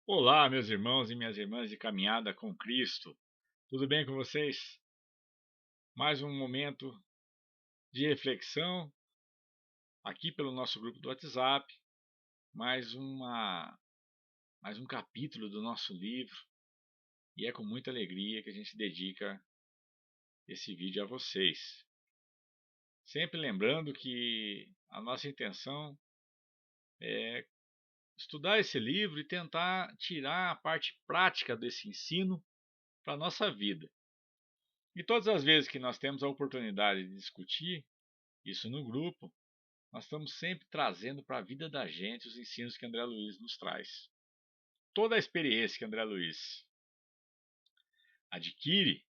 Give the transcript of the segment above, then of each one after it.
Olá, meus irmãos e minhas irmãs de caminhada com Cristo. Tudo bem com vocês? Mais um momento de reflexão aqui pelo nosso grupo do WhatsApp, mais uma mais um capítulo do nosso livro, e é com muita alegria que a gente dedica esse vídeo a vocês. Sempre lembrando que a nossa intenção é estudar esse livro e tentar tirar a parte prática desse ensino para a nossa vida. E todas as vezes que nós temos a oportunidade de discutir isso no grupo, nós estamos sempre trazendo para a vida da gente os ensinos que André Luiz nos traz. Toda a experiência que André Luiz adquire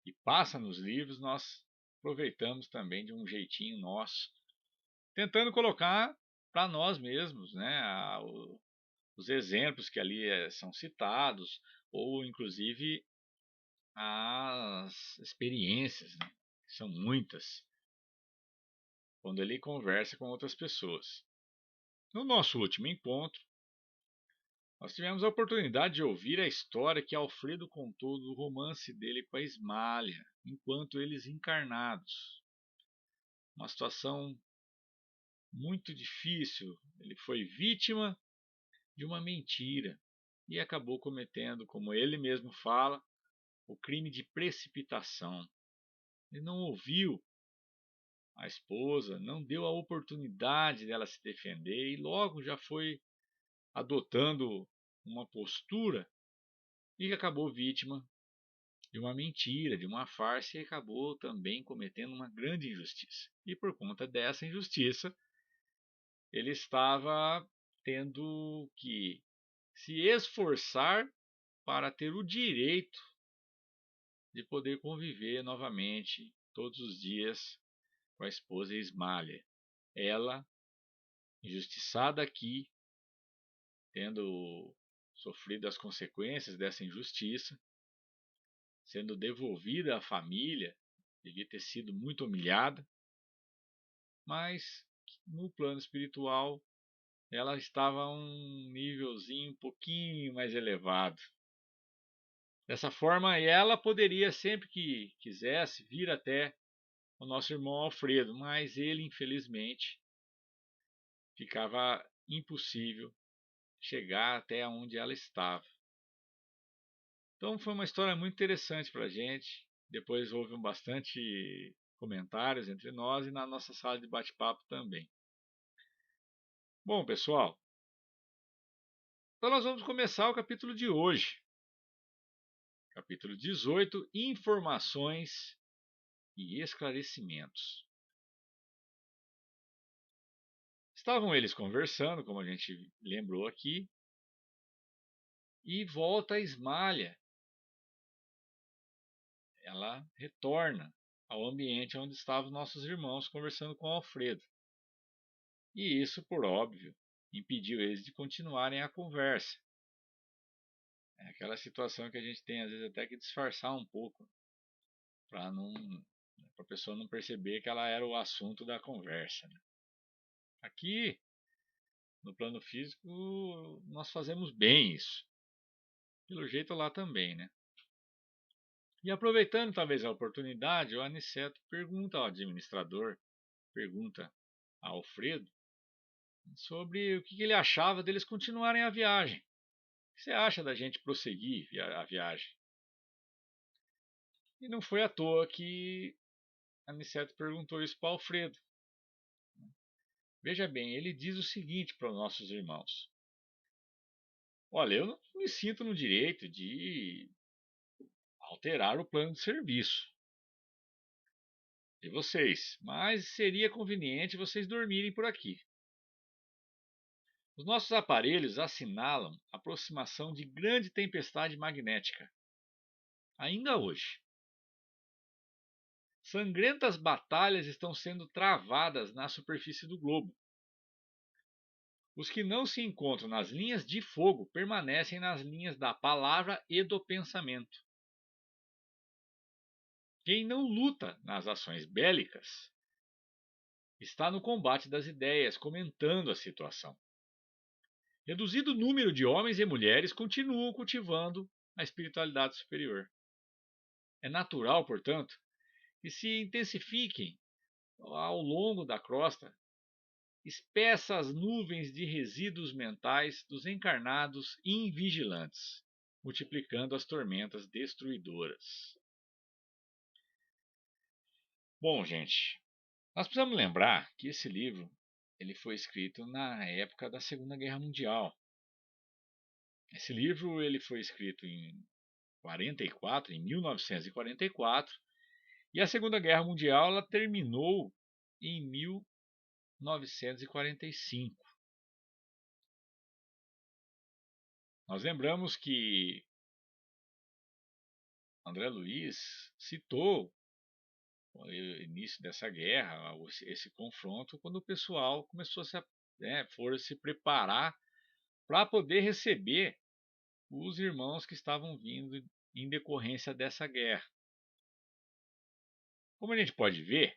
e passa nos livros, nós aproveitamos também de um jeitinho nosso, tentando colocar para nós mesmos, né, os exemplos que ali são citados, ou inclusive as experiências, né, que são muitas, quando ele conversa com outras pessoas. No nosso último encontro, nós tivemos a oportunidade de ouvir a história que Alfredo contou do romance dele com a Ismália, enquanto eles encarnados. Uma situação muito difícil. Ele foi vítima de uma mentira e acabou cometendo, como ele mesmo fala, o crime de precipitação. Ele não ouviu a esposa, não deu a oportunidade dela se defender e logo já foi adotando uma postura e acabou vítima de uma mentira, de uma farsa, e acabou também cometendo uma grande injustiça. E por conta dessa injustiça, ele estava tendo que se esforçar para ter o direito de poder conviver novamente todos os dias com a esposa Ismália. Ela, injustiçada aqui, tendo sofrido as consequências dessa injustiça, sendo devolvida à família, devia ter sido muito humilhada, mas no plano espiritual ela estava a um nívelzinho um pouquinho mais elevado. Dessa forma, ela poderia, sempre que quisesse, vir até o nosso irmão Alfredo, mas ele, infelizmente, ficava impossível chegar até onde ela estava. Então foi uma história muito interessante para a gente. Depois houve bastante comentários entre nós e na nossa sala de bate-papo também. Bom, pessoal, então nós vamos começar o capítulo de hoje. Capítulo 18, Informações e Esclarecimentos. Estavam eles conversando, como a gente lembrou aqui, e volta a Ismália. Ela retorna ao ambiente onde estavam nossos irmãos conversando com Alfredo. E isso, por óbvio, impediu eles de continuarem a conversa. É aquela situação que a gente tem às vezes até que disfarçar um pouco, para a pessoa não perceber que ela era o assunto da conversa, né? Aqui, no plano físico, nós fazemos bem isso. Pelo jeito lá também, né? E aproveitando talvez a oportunidade, o Aniceto pergunta ao administrador, pergunta a Alfredo, sobre o que ele achava deles continuarem a viagem. O que você acha da gente prosseguir a viagem? E não foi à toa que Aniceto perguntou isso para Alfredo. Veja bem, ele diz o seguinte para os nossos irmãos: olha, eu não me sinto no direito de alterar o plano de serviço de vocês, mas seria conveniente vocês dormirem por aqui. Os nossos aparelhos assinalam a aproximação de grande tempestade magnética, ainda hoje. Sangrentas batalhas estão sendo travadas na superfície do globo. Os que não se encontram nas linhas de fogo permanecem nas linhas da palavra e do pensamento. Quem não luta nas ações bélicas está no combate das ideias, comentando a situação. reduzido número de homens e mulheres continuam cultivando a espiritualidade superior. É natural, portanto, que se intensifiquem ao longo da crosta espessas nuvens de resíduos mentais dos encarnados invigilantes, multiplicando as tormentas destruidoras. Bom, gente, nós precisamos lembrar que esse livro ele foi escrito na época da Segunda Guerra Mundial. Esse livro ele foi escrito em 44, em 1944, e a Segunda Guerra Mundial ela terminou em 1945. Nós lembramos que André Luiz citou o início dessa guerra, esse confronto, quando o pessoal começou a se preparar para poder receber os irmãos que estavam vindo em decorrência dessa guerra. Como a gente pode ver,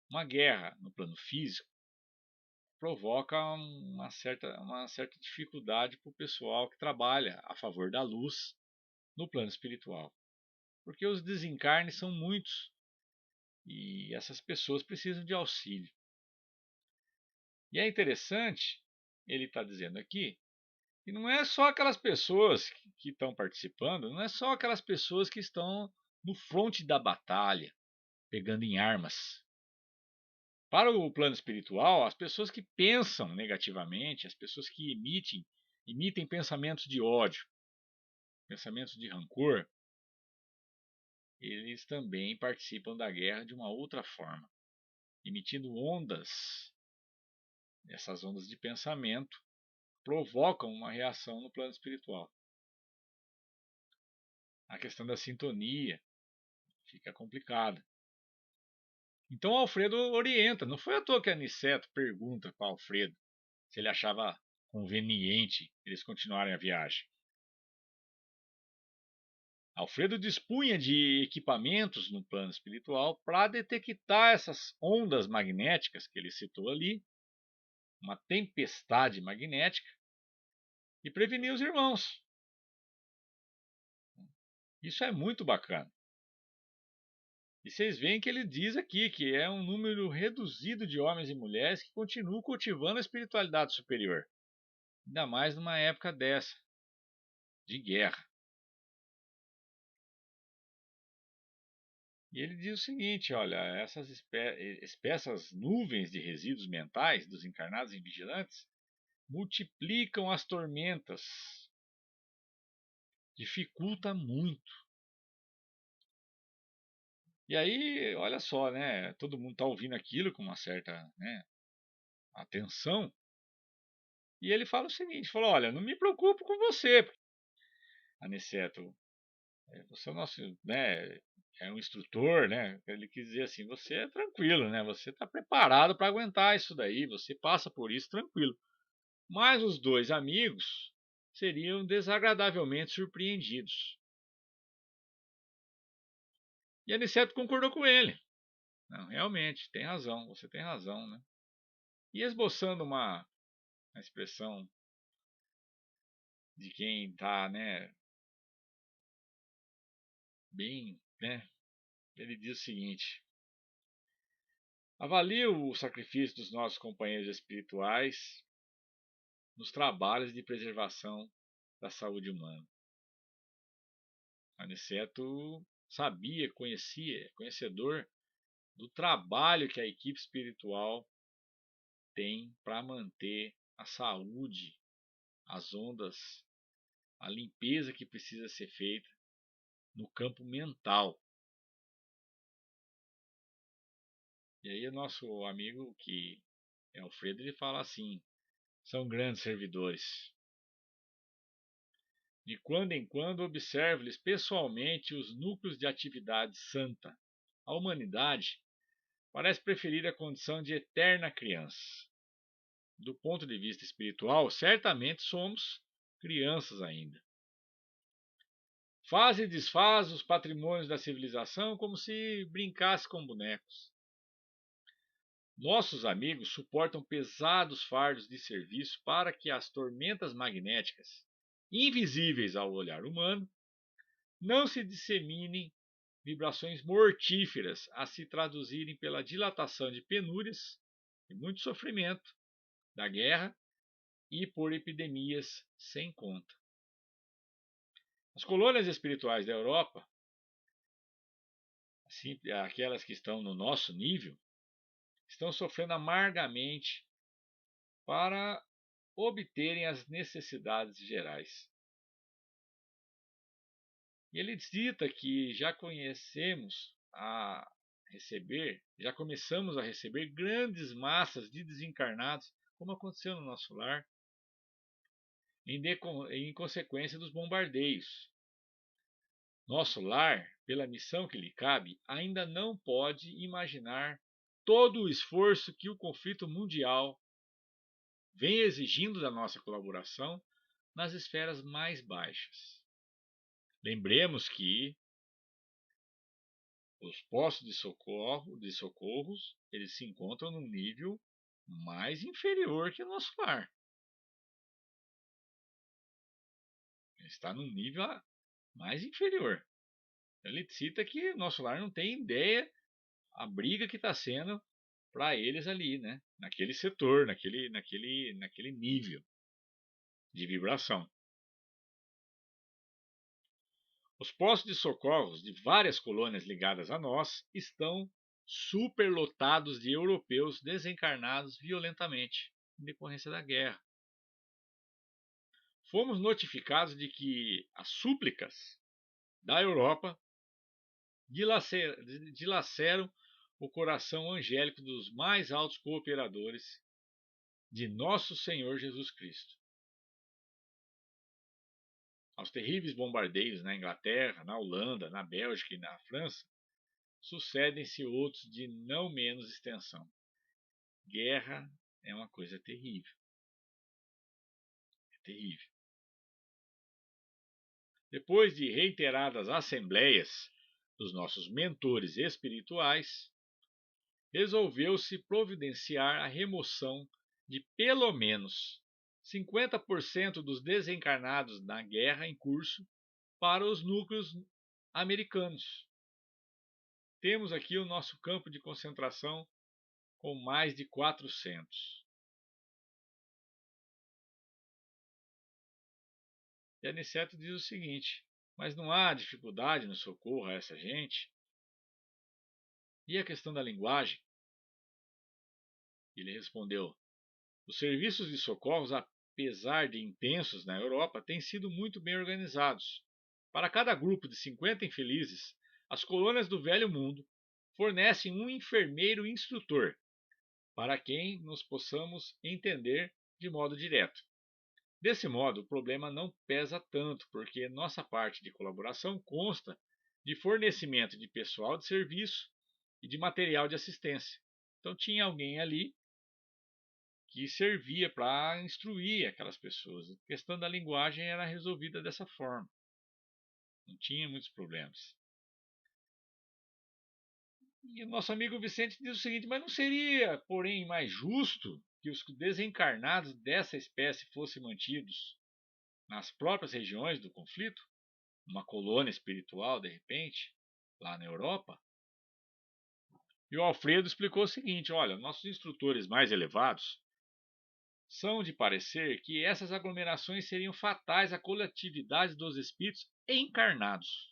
uma guerra no plano físico provoca uma certa dificuldade para o pessoal que trabalha a favor da luz no plano espiritual, porque os desencarnes são muitos e essas pessoas precisam de auxílio. E é interessante, ele está dizendo aqui, que não é só aquelas pessoas que estão participando, não é só aquelas pessoas que estão no fronte da batalha, pegando em armas. Para o plano espiritual, as pessoas que pensam negativamente, as pessoas que emitem pensamentos de ódio, pensamentos de rancor, eles também participam da guerra de uma outra forma, emitindo ondas. Essas ondas de pensamento provocam uma reação no plano espiritual. A questão da sintonia fica complicada. Então Alfredo orienta. Não foi à toa que Aniceto pergunta para Alfredo se ele achava conveniente eles continuarem a viagem. Alfredo dispunha de equipamentos no plano espiritual para detectar essas ondas magnéticas que ele citou ali, uma tempestade magnética, e prevenir os irmãos. Isso é muito bacana. E vocês veem que ele diz aqui que é um número reduzido de homens e mulheres que continuam cultivando a espiritualidade superior. Ainda mais numa época dessa, de guerra. E ele diz o seguinte, olha, essas espessas nuvens de resíduos mentais dos encarnados e vigilantes multiplicam as tormentas. Dificulta muito. E aí, olha só, né? Todo mundo está ouvindo aquilo com uma certa, né, atenção. E ele fala o seguinte, falou, olha, não me preocupo com você, Aniceto. Você é o nosso, né, é um instrutor, né? Ele quis dizer assim, você é tranquilo, né? Você está preparado para aguentar isso daí, você passa por isso tranquilo. Mas os dois amigos seriam desagradavelmente surpreendidos. E Aniceto concordou com ele. Não, realmente, tem razão, você tem razão, né? E esboçando uma expressão de quem está, né, bem, né? Ele diz o seguinte: avalio o sacrifício dos nossos companheiros espirituais nos trabalhos de preservação da saúde humana. Aniceto sabia, conhecedor do trabalho que a equipe espiritual tem para manter a saúde, as ondas, a limpeza que precisa ser feita no campo mental. E aí o nosso amigo, que é Alfredo, ele fala assim, são grandes servidores. De quando em quando observo-lhes pessoalmente os núcleos de atividade santa. A humanidade parece preferir a condição de eterna criança. Do ponto de vista espiritual, certamente somos crianças ainda. Faz e desfaz os patrimônios da civilização como se brincasse com bonecos. Nossos amigos suportam pesados fardos de serviço para que as tormentas magnéticas, invisíveis ao olhar humano, não se disseminem vibrações mortíferas a se traduzirem pela dilatação de penúrias e muito sofrimento da guerra e por epidemias sem conta. As colônias espirituais da Europa, assim, aquelas que estão no nosso nível, estão sofrendo amargamente para obterem as necessidades gerais. E ele cita que já começamos a receber grandes massas de desencarnados, como aconteceu no nosso lar, em consequência dos bombardeios. Nosso lar, pela missão que lhe cabe, ainda não pode imaginar todo o esforço que o conflito mundial vem exigindo da nossa colaboração nas esferas mais baixas. Lembremos que os postos de socorros, eles se encontram num nível mais inferior que o nosso lar. Ele está num nível mais inferior. Ele cita que o nosso lar não tem ideia a briga que está sendo para eles ali, né? Naquele setor, naquele nível de vibração. Os postos de socorros de várias colônias ligadas a nós estão superlotados de europeus desencarnados violentamente, em decorrência da guerra. Fomos notificados de que as súplicas da Europa dilaceram o coração angélico dos mais altos cooperadores de nosso Senhor Jesus Cristo. Aos terríveis bombardeios na Inglaterra, na Holanda, na Bélgica e na França, sucedem-se outros de não menos extensão. Guerra é uma coisa terrível. É terrível. Depois de reiteradas assembleias dos nossos mentores espirituais, resolveu-se providenciar a remoção de pelo menos 50% dos desencarnados na guerra em curso para os núcleos americanos. Temos aqui o nosso campo de concentração com mais de 400. E Aniceto diz o seguinte: mas não há dificuldade no socorro a essa gente? E a questão da linguagem? Ele respondeu: os serviços de socorros, apesar de intensos na Europa, têm sido muito bem organizados. Para cada grupo de 50 infelizes, as colônias do Velho Mundo fornecem um enfermeiro instrutor, para quem nos possamos entender de modo direto. Desse modo, o problema não pesa tanto, porque nossa parte de colaboração consta de fornecimento de pessoal de serviço e de material de assistência. Então tinha alguém ali que servia para instruir aquelas pessoas. A questão da linguagem era resolvida dessa forma. Não tinha muitos problemas. E o nosso amigo Vicente diz o seguinte: mas não seria, porém, mais justo que os desencarnados dessa espécie fossem mantidos nas próprias regiões do conflito? Uma colônia espiritual, de repente, lá na Europa? E o Alfredo explicou o seguinte: olha, nossos instrutores mais elevados são de parecer que essas aglomerações seriam fatais à coletividade dos espíritos encarnados.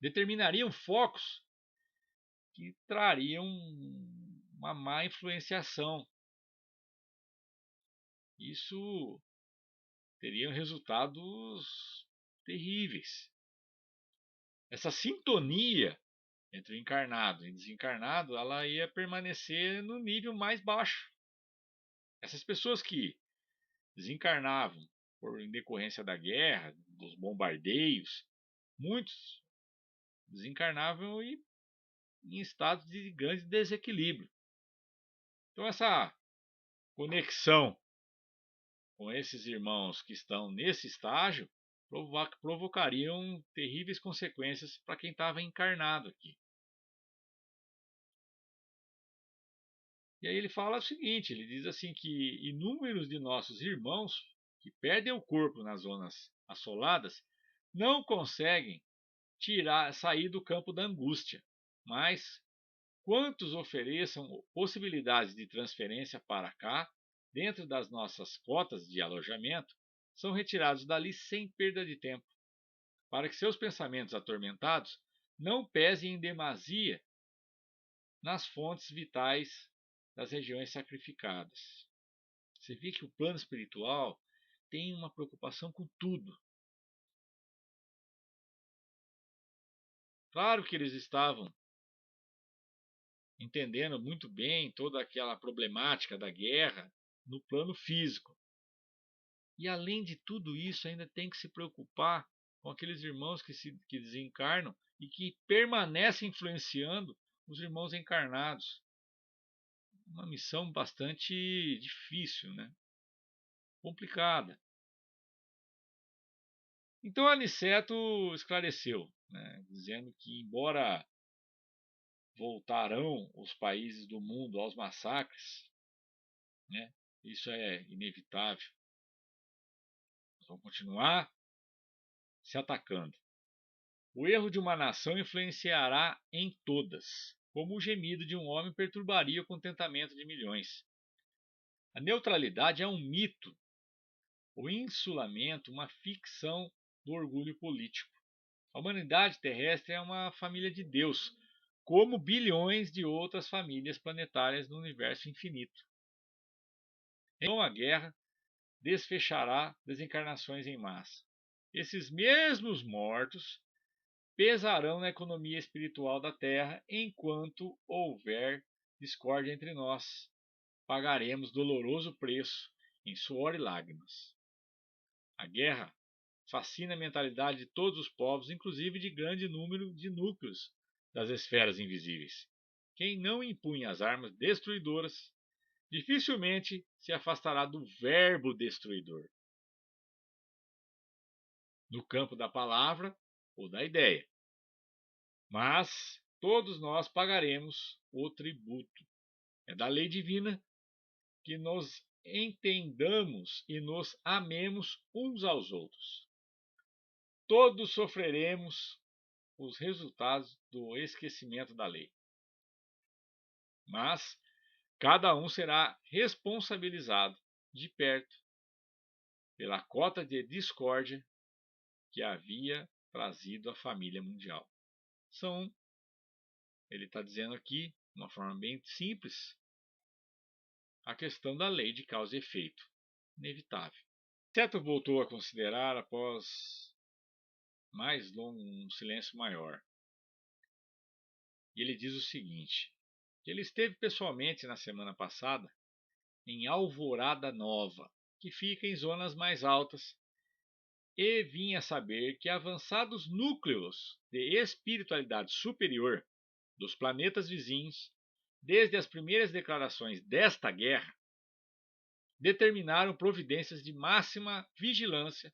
Determinariam focos que trariam uma má influenciação. Isso teria resultados terríveis. Essa sintonia entre o encarnado e o desencarnado, ela ia permanecer no nível mais baixo. Essas pessoas que desencarnavam em decorrência da guerra, dos bombardeios, muitos desencarnavam em estados de grande desequilíbrio. Então essa conexão com esses irmãos que estão nesse estágio provocariam terríveis consequências para quem estava encarnado aqui. E aí ele fala o seguinte, ele diz assim que inúmeros de nossos irmãos que perdem o corpo nas zonas assoladas não conseguem sair do campo da angústia, mas quantos ofereçam possibilidades de transferência para cá, dentro das nossas cotas de alojamento, são retirados dali sem perda de tempo, para que seus pensamentos atormentados não pesem em demasia nas fontes vitais das regiões sacrificadas. Você vê que o plano espiritual tem uma preocupação com tudo. Claro que eles estavam entendendo muito bem toda aquela problemática da guerra no plano físico. E além de tudo isso, ainda tem que se preocupar com aqueles irmãos que desencarnam e que permanecem influenciando os irmãos encarnados. Uma missão bastante difícil, né? Complicada. Então Aniceto esclareceu, né, dizendo que, embora voltarão os países do mundo aos massacres, né, isso é inevitável. Nós vamos continuar se atacando. O erro de uma nação influenciará em todas, como o gemido de um homem perturbaria o contentamento de milhões. A neutralidade é um mito, o insulamento uma ficção do orgulho político. A humanidade terrestre é uma família de Deus, como bilhões de outras famílias planetárias no universo infinito. Então a guerra desfechará desencarnações em massa. Esses mesmos mortos pesarão na economia espiritual da Terra enquanto houver discórdia entre nós. Pagaremos doloroso preço em suor e lágrimas. A guerra fascina a mentalidade de todos os povos, inclusive de grande número de núcleos das esferas invisíveis. Quem não impunha as armas destruidoras dificilmente se afastará do verbo destruidor, no campo da palavra ou da ideia. Mas todos nós pagaremos o tributo. É da lei divina que nos entendamos e nos amemos uns aos outros. Todos sofreremos os resultados do esquecimento da lei. Mas cada um será responsabilizado de perto pela cota de discórdia que havia trazido à família mundial. Ele está dizendo aqui, de uma forma bem simples, a questão da lei de causa e efeito, inevitável. Seto voltou a considerar após mais longo um silêncio maior. E ele diz o seguinte: que ele esteve pessoalmente na semana passada em Alvorada Nova, que fica em zonas mais altas, e vinha saber que avançados núcleos de espiritualidade superior dos planetas vizinhos, desde as primeiras declarações desta guerra, determinaram providências de máxima vigilância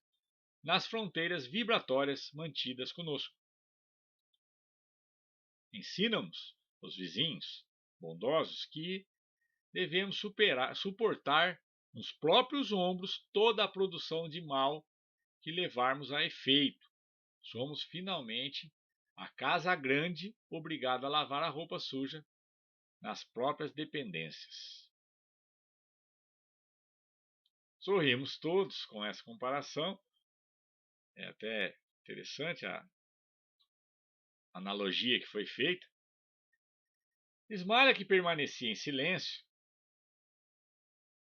nas fronteiras vibratórias mantidas conosco. Ensinam-nos os vizinhos bondosos que devemos suportar nos próprios ombros toda a produção de mal que levarmos a efeito. Somos finalmente a casa grande obrigada a lavar a roupa suja nas próprias dependências. Sorrimos todos com essa comparação. É até interessante a analogia que foi feita. Ismalha, que permanecia em silêncio,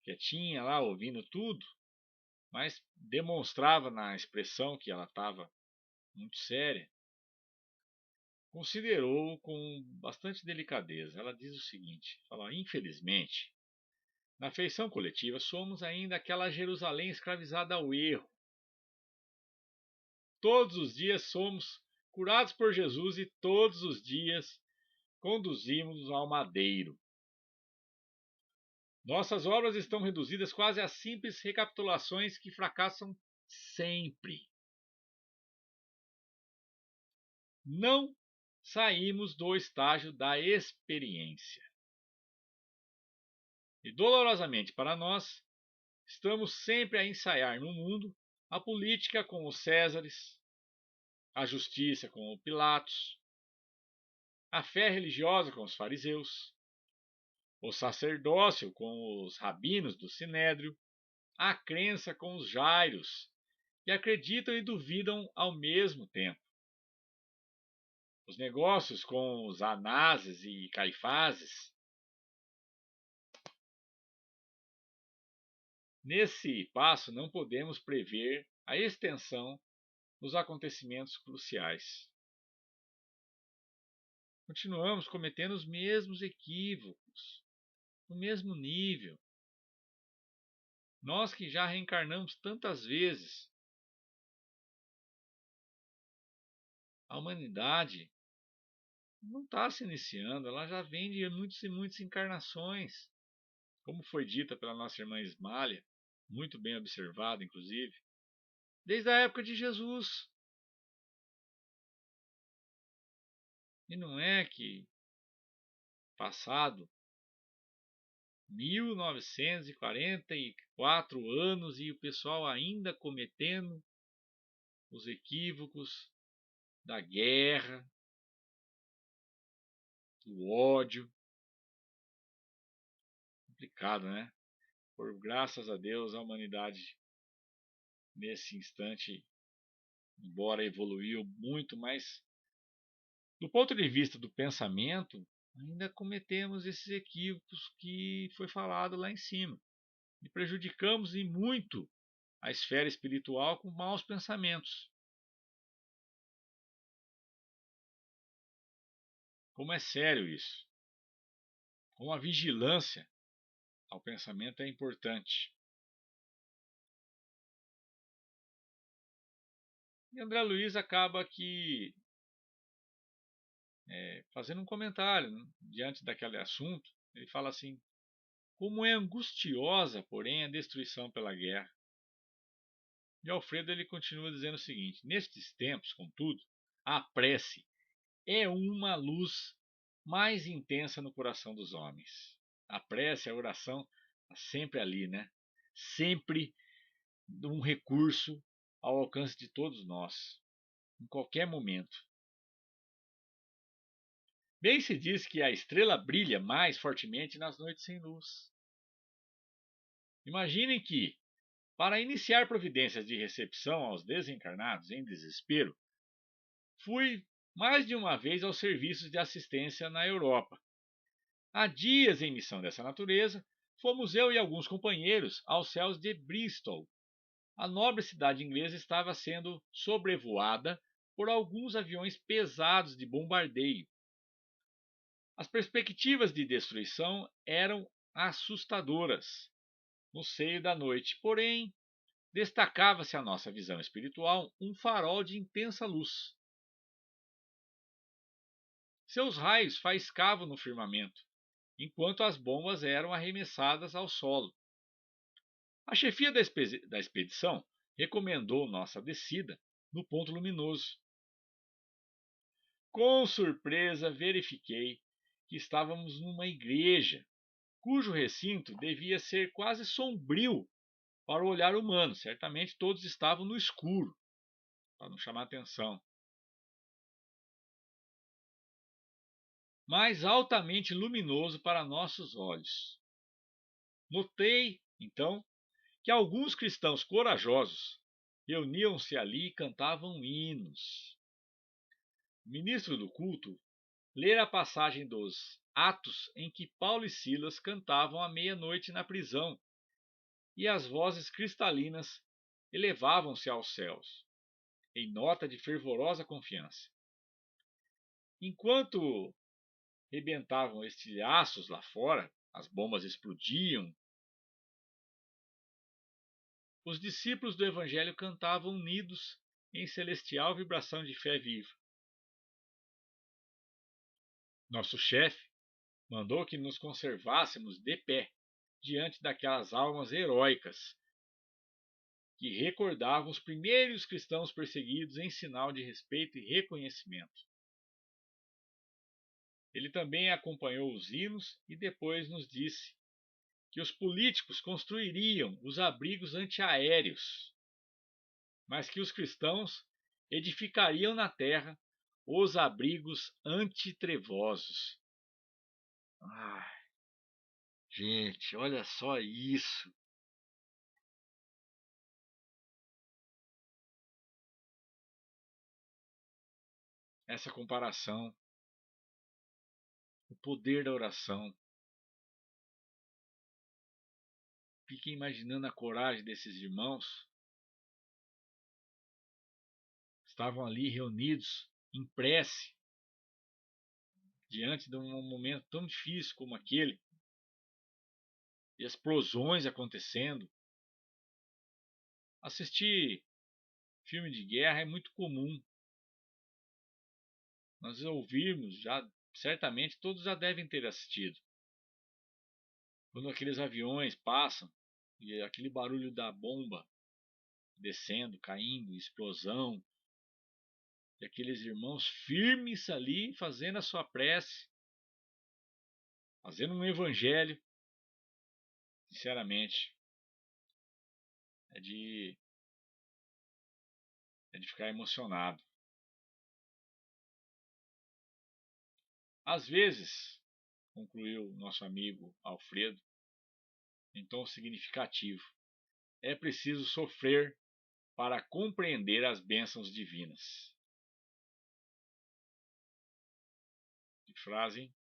quietinha lá, ouvindo tudo, mas demonstrava na expressão que ela estava muito séria, considerou com bastante delicadeza. Ela diz o seguinte: fala, infelizmente, na feição coletiva somos ainda aquela Jerusalém escravizada ao erro. Todos os dias somos curados por Jesus e todos os dias conduzimos ao madeiro. Nossas obras estão reduzidas quase a simples recapitulações que fracassam sempre. Não saímos do estágio da experiência. E dolorosamente para nós, estamos sempre a ensaiar no mundo a política com os Césares, a justiça com o Pilatos, a fé religiosa com os fariseus, o sacerdócio com os rabinos do Sinédrio, a crença com os Jairos, que acreditam e duvidam ao mesmo tempo, os negócios com os Anases e Caifáses. Nesse passo, não podemos prever a extensão dos acontecimentos cruciais. Continuamos cometendo os mesmos equívocos, no mesmo nível. Nós que já reencarnamos tantas vezes, a humanidade não está se iniciando, ela já vem de muitas e muitas encarnações. Como foi dita pela nossa irmã Ismália, muito bem observado, inclusive, desde a época de Jesus. E não é que, passado 1944 anos e o pessoal ainda cometendo os equívocos da guerra, do ódio. Complicado, né? Por graças a Deus, a humanidade nesse instante, embora evoluiu muito, mas do ponto de vista do pensamento, ainda cometemos esses equívocos que foi falado lá em cima. E prejudicamos e muito a esfera espiritual com maus pensamentos. Como é sério isso? Como a vigilância ao pensamento é importante. E André Luiz acaba aqui fazendo um comentário, né, diante daquele assunto. Ele fala assim: como é angustiosa, porém, a destruição pela guerra. E Alfredo ele continua dizendo o seguinte: nestes tempos, contudo, a prece é uma luz mais intensa no coração dos homens. A prece, a oração, está sempre ali, né? Sempre um recurso ao alcance de todos nós, em qualquer momento. Bem se diz que a estrela brilha mais fortemente nas noites sem luz. Imaginem que, para iniciar providências de recepção aos desencarnados em desespero, fui mais de uma vez aos serviços de assistência na Europa. Há dias em missão dessa natureza, fomos eu e alguns companheiros aos céus de Bristol. A nobre cidade inglesa estava sendo sobrevoada por alguns aviões pesados de bombardeio. As perspectivas de destruição eram assustadoras no seio da noite, porém, destacava-se à nossa visão espiritual um farol de intensa luz. Seus raios faiscavam no firmamento, enquanto as bombas eram arremessadas ao solo. A chefia da expedição recomendou nossa descida no ponto luminoso. Com surpresa, verifiquei que estávamos numa igreja, cujo recinto devia ser quase sombrio para o olhar humano. Certamente todos estavam no escuro, para não chamar atenção. Mas altamente luminoso para nossos olhos. Notei, então, que alguns cristãos corajosos reuniam-se ali e cantavam hinos. O ministro do culto lera a passagem dos Atos em que Paulo e Silas cantavam à meia-noite na prisão, e as vozes cristalinas elevavam-se aos céus, em nota de fervorosa confiança. Enquanto rebentavam estilhaços lá fora, as bombas explodiam, os discípulos do Evangelho cantavam unidos em celestial vibração de fé viva. Nosso chefe mandou que nos conservássemos de pé diante daquelas almas heróicas que recordavam os primeiros cristãos perseguidos em sinal de respeito e reconhecimento. Ele também acompanhou os hinos e depois nos disse que os políticos construiriam os abrigos antiaéreos, mas que os cristãos edificariam na terra os abrigos antitrevosos. Ai, gente, olha só isso. Essa comparação, o poder da oração. Fiquem imaginando a coragem desses irmãos. Estavam ali reunidos em prece, diante de um momento tão difícil como aquele, e explosões acontecendo. Assistir filme de guerra é muito comum. Nós ouvirmos, já certamente todos já devem ter assistido. Quando aqueles aviões passam e aquele barulho da bomba descendo, caindo, explosão, e aqueles irmãos firmes ali fazendo a sua prece, fazendo um evangelho, sinceramente, é de ficar emocionado. Às vezes, concluiu nosso amigo Alfredo, em tom significativo, é preciso sofrer para compreender as bênçãos divinas. Que frase, hein?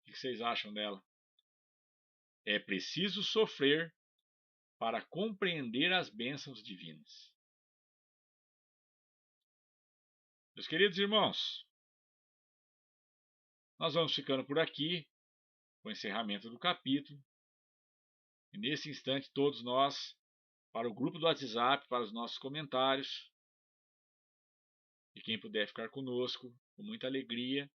O que vocês acham dela? É preciso sofrer para compreender as bênçãos divinas. Meus queridos irmãos, nós vamos ficando por aqui com o encerramento do capítulo. E nesse instante, todos nós, para o grupo do WhatsApp, para os nossos comentários, e quem puder ficar conosco, com muita alegria,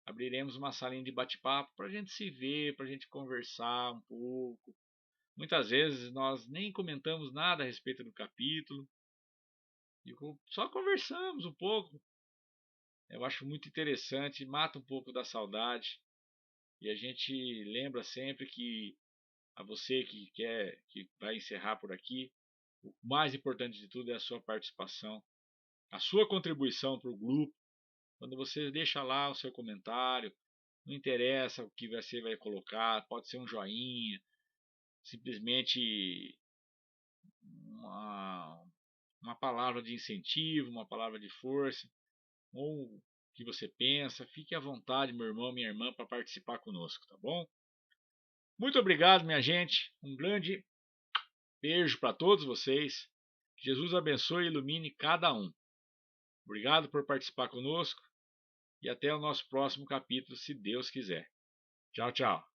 abriremos uma salinha de bate-papo para a gente se ver, para a gente conversar um pouco. Muitas vezes nós nem comentamos nada a respeito do capítulo, e só conversamos um pouco. Eu acho muito interessante, mata um pouco da saudade, e a gente lembra sempre que a você que vai encerrar por aqui, o mais importante de tudo é a sua participação, a sua contribuição para o grupo. Quando você deixa lá o seu comentário, não interessa o que você vai colocar, pode ser um joinha, simplesmente uma palavra de incentivo, uma palavra de força, ou o que você pensa. Fique à vontade, meu irmão, minha irmã, para participar conosco, tá bom? Muito obrigado, minha gente. Um grande beijo para todos vocês. Que Jesus abençoe e ilumine cada um. Obrigado por participar conosco e até o nosso próximo capítulo, se Deus quiser. Tchau, tchau.